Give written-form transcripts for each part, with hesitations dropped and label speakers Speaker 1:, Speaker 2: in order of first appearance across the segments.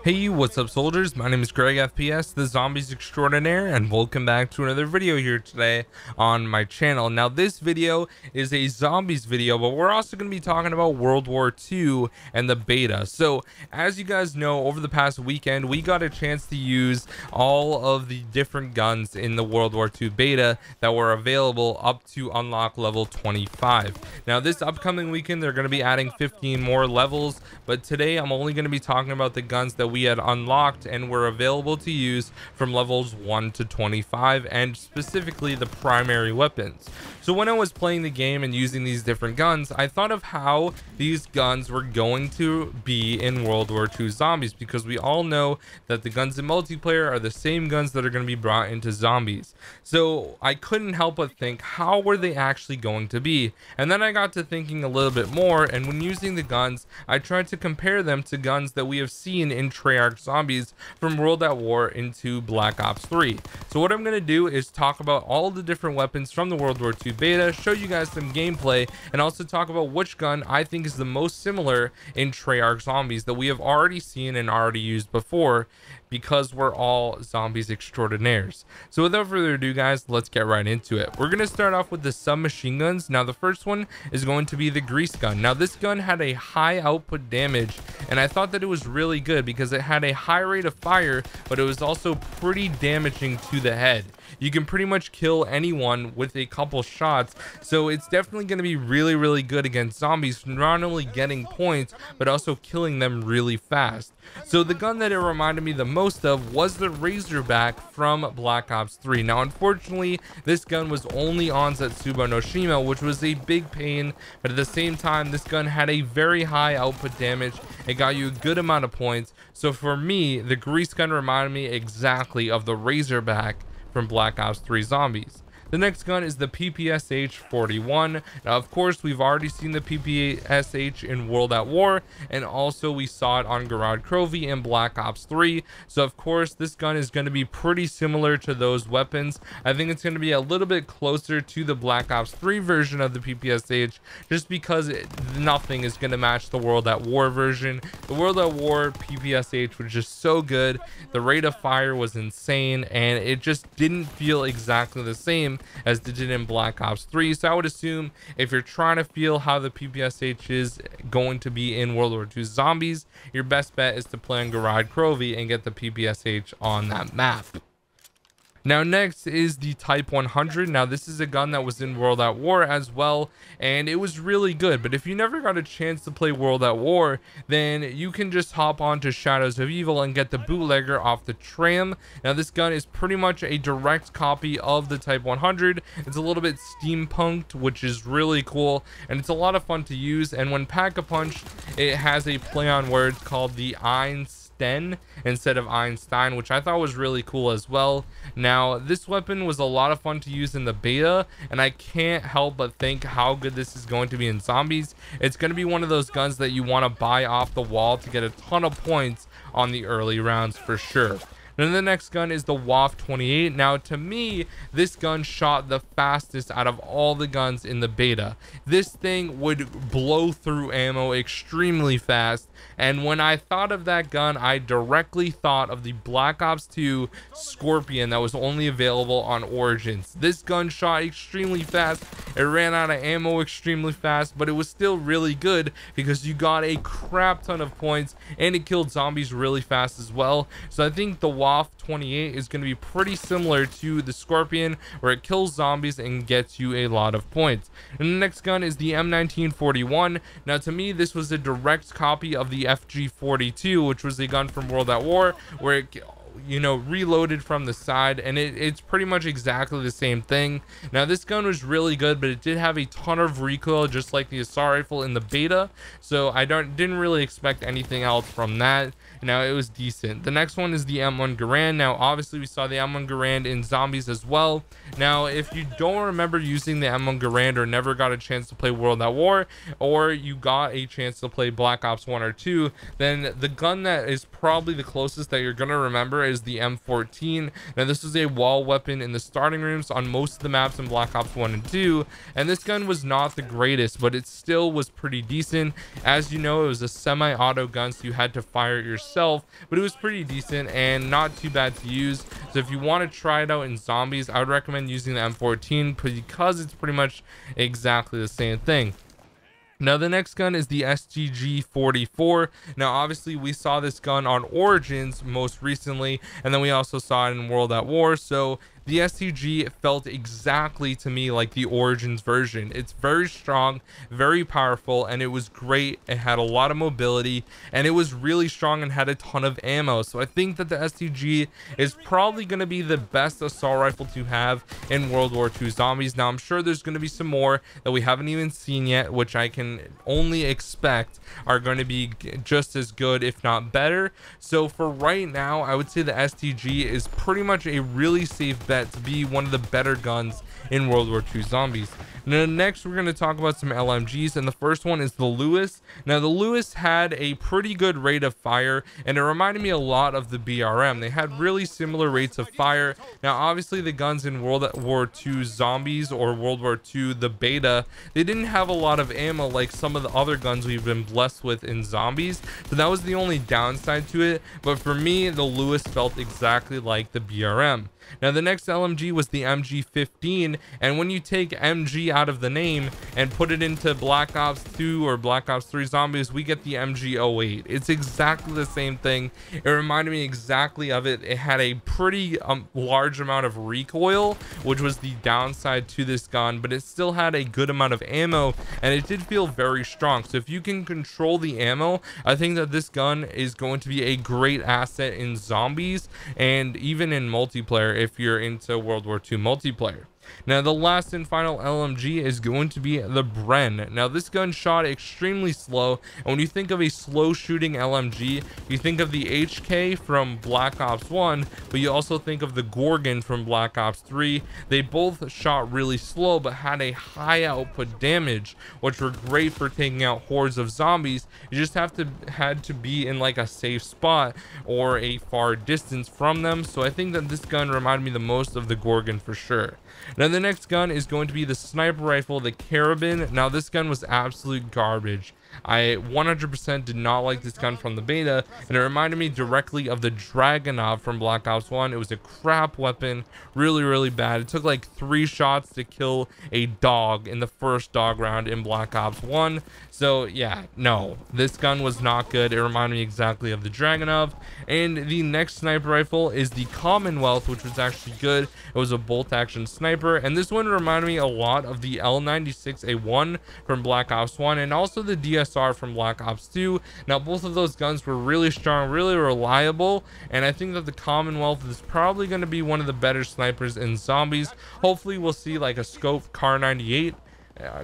Speaker 1: Hey, what's up soldiers? My name is Greg FPS, the Zombies Extraordinaire, and welcome back to another video here today on my channel. Now this video is a zombies video, but we're also going to be talking about World War II and the beta. So as you guys know, over the past weekend, we got a chance to use all of the different guns in the World War II beta that were available up to unlock level 25. Now this upcoming weekend, they're going to be adding 15 more levels, but today I'm only going to be talking about the guns that we had unlocked and were available to use from levels 1 to 25, and specifically the primary weapons. So when I was playing the game and using these different guns, I thought of how these guns were going to be in World War II zombies, because we all know that the guns in multiplayer are the same guns that are going to be brought into zombies. So I couldn't help but think, how were they actually going to be? And then I got to thinking a little bit more, and when using the guns, I tried to compare them to guns that we have seen in Treyarch Zombies from World at War into Black Ops 3. So what I'm going to do is talk about all the different weapons from the World War II beta, show you guys some gameplay, and also talk about which gun I think is the most similar in Treyarch Zombies that we have already seen and already used before, because we're all zombies extraordinaires. So without further ado guys, let's get right into it. We're going to start off with the submachine guns. Now the first one is going to be the grease gun. Now this gun had a high output damage, and I thought that it was really good because it had a high rate of fire, but it was also pretty damaging to the head. You can pretty much kill anyone with a couple shots, so it's definitely going to be really good against zombies, not only getting points but also killing them really fast. So the gun that it reminded me the most of was the Razorback from Black Ops 3. Now unfortunately this gun was only on Zetsubou no Shima, which was a big pain, but at the same time this gun had a very high output damage. It got you a good amount of points, so for me the grease gun reminded me exactly of the Razorback from Black Ops 3 Zombies. The next gun is the PPSH-41. Now, of course, we've already seen the PPSH in World at War, and also we saw it on Gorod Krovi in Black Ops 3. So, of course, this gun is going to be pretty similar to those weapons. I think it's going to be a little bit closer to the Black Ops 3 version of the PPSH, just because nothing is going to match the World at War version. The World at War PPSH was just so good. The rate of fire was insane, and it just didn't feel exactly the same as it did in Black Ops 3. So I would assume if you're trying to feel how the PPSH is going to be in World War II Zombies, your best bet is to play on Gorod Krovi and get the PPSH on that map. Now next is the Type 100. Now this is a gun that was in World at War as well, and it was really good. But if you never got a chance to play World at War, then you can just hop onto Shadows of Evil and get the bootlegger off the tram. Now this gun is pretty much a direct copy of the Type 100. It's a little bit steampunked, which is really cool, and it's a lot of fun to use. And when pack-a-punched, it has a play on words called the Einstein instead of Einstein, which I thought was really cool as well. Now this weapon was a lot of fun to use in the beta, and I can't help but think how good this is going to be in zombies. It's going to be one of those guns that you want to buy off the wall to get a ton of points on the early rounds for sure. Then the next gun is the WAF-28. Now to me, this gun shot the fastest out of all the guns in the beta. This thing would blow through ammo extremely fast, and when I thought of that gun, I directly thought of the Black Ops 2 Scorpion that was only available on Origins. This gun shot extremely fast, it ran out of ammo extremely fast, but it was still really good because you got a crap ton of points and it killed zombies really fast as well. So I think the WAF-28 is going to be pretty similar to the Scorpion, where it kills zombies and gets you a lot of points. And the next gun is the M1941. Now to me, this was a direct copy of the FG42, which was a gun from World at War, where it, you know, reloaded from the side, and it's pretty much exactly the same thing. Now this gun was really good, but it did have a ton of recoil, just like the assault rifle in the beta, so I didn't really expect anything else from that. Now it was decent. The next one is the M1 Garand. Now obviously we saw the M1 Garand in zombies as well. Now if you don't remember using the M1 Garand, or never got a chance to play World at War, or you got a chance to play Black Ops 1 or 2, then the gun that is probably the closest that you're gonna remember is the M14. Now this is a wall weapon in the starting rooms on most of the maps in Black Ops 1 and 2, and this gun was not the greatest, but it still was pretty decent. As you know, it was a semi-auto gun, so you had to fire it yourself, but it was pretty decent and not too bad to use. So if you want to try it out in zombies, I would recommend using the M14 because it's pretty much exactly the same thing. Now the next gun is the STG-44. Now obviously we saw this gun on Origins most recently, and then we also saw it in World at War. So the STG felt exactly to me like the Origins version. It's very strong, very powerful, and it was great. It had a lot of mobility, and it was really strong and had a ton of ammo. So I think that the STG is probably going to be the best assault rifle to have in World War II Zombies. Now I'm sure there's going to be some more that we haven't even seen yet, which I can only expect are going to be just as good, if not better. So for right now, I would say the STG is pretty much a really safe bet to be one of the better guns in World War II Zombies. Now next we're going to talk about some LMGs, and the first one is the Lewis. Now the Lewis had a pretty good rate of fire, and it reminded me a lot of the BRM. They had really similar rates of fire. Now obviously the guns in World War II Zombies or World War II the beta, they didn't have a lot of ammo like some of the other guns we've been blessed with in Zombies, so that was the only downside to it. But for me, the Lewis felt exactly like the BRM. Now the next LMG was the MG15, and when you take MG out of the name and put it into Black Ops 2 or Black Ops 3 Zombies, we get the MG08. It's exactly the same thing. It reminded me exactly of it. It had a pretty large amount of recoil, which was the downside to this gun, but it still had a good amount of ammo, and it did feel very strong. So if you can control the ammo, I think that this gun is going to be a great asset in Zombies and even in multiplayer if you're into World War II multiplayer. Now the last and final LMG is going to be the Bren. Now this gun shot extremely slow, and when you think of a slow shooting LMG, you think of the HK from Black Ops 1, but you also think of the Gorgon from Black Ops 3. They both shot really slow but had a high output damage, which were great for taking out hordes of zombies. You just had to be in like a safe spot or a far distance from them. So I think that this gun reminded me the most of the Gorgon for sure. Now the next gun is going to be the sniper rifle, the Carabin. Now this gun was absolute garbage. I 100% did not like this gun from the beta, and it reminded me directly of the Dragunov from Black Ops 1. It was a crap weapon, really bad. It took like 3 shots to kill a dog in the first dog round in Black Ops 1. So yeah, no, this gun was not good. It reminded me exactly of the Dragunov. And the next sniper rifle is the Commonwealth, which was actually good. It was a bolt action sniper, and this one reminded me a lot of the L96A1 from Black Ops 1 and also the DSR from Black Ops 2. Now both of those guns were really strong, really reliable, and I think that the Commonwealth is probably going to be one of the better snipers in Zombies. Hopefully we'll see like a scope Kar 98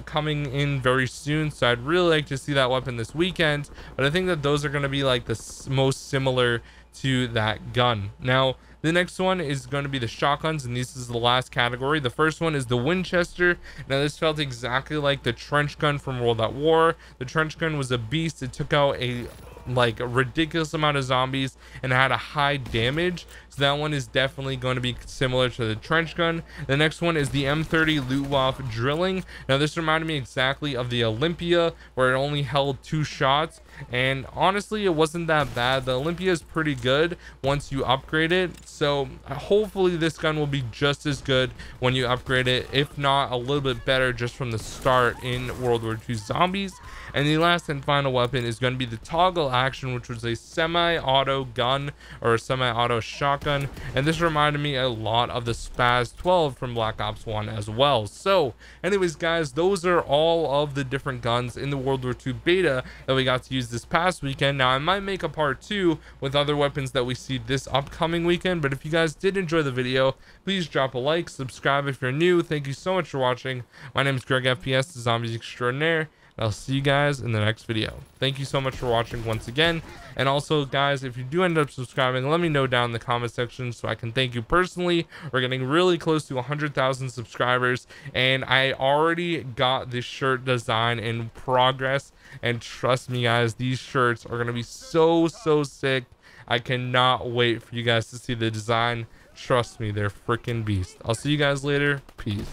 Speaker 1: coming in very soon, so I'd really like to see that weapon this weekend, but I think that those are going to be like the most similar to that gun. Now the next one is going to be the shotguns, and this is the last category. The first one is the Winchester. Now this felt exactly like the trench gun from World at War. The trench gun was a beast. It took out a ridiculous amount of zombies and had a high damage, so that one is definitely going to be similar to the trench gun. The next one is the M30 Luftwaffe drilling. Now this reminded me exactly of the Olympia, where it only held 2 shots, and honestly it wasn't that bad. The Olympia is pretty good once you upgrade it, so hopefully this gun will be just as good when you upgrade it, if not a little bit better just from the start in World War II Zombies. And the last and final weapon is going to be the Toggle Action, which was a semi-auto gun or a semi-auto shotgun, and this reminded me a lot of the Spaz 12 from Black Ops 1 as well. So anyways guys, those are all of the different guns in the World War II beta that we got to use this past weekend. Now I might make a part 2 with other weapons that we see this upcoming weekend, but if you guys did enjoy the video, please drop a like, subscribe if you're new. Thank you so much for watching. My name is Greg FPS, the Zombies Extraordinaire. I'll see you guys in the next video. Thank you so much for watching once again. And also, guys, if you do end up subscribing, let me know down in the comment section so I can thank you personally. We're getting really close to 100,000 subscribers, and I already got this shirt design in progress. And trust me, guys, these shirts are going to be so sick. I cannot wait for you guys to see the design. Trust me, they're freaking beast. I'll see you guys later. Peace.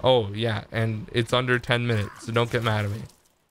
Speaker 1: Oh, yeah, and it's under 10 minutes, so don't get mad at me.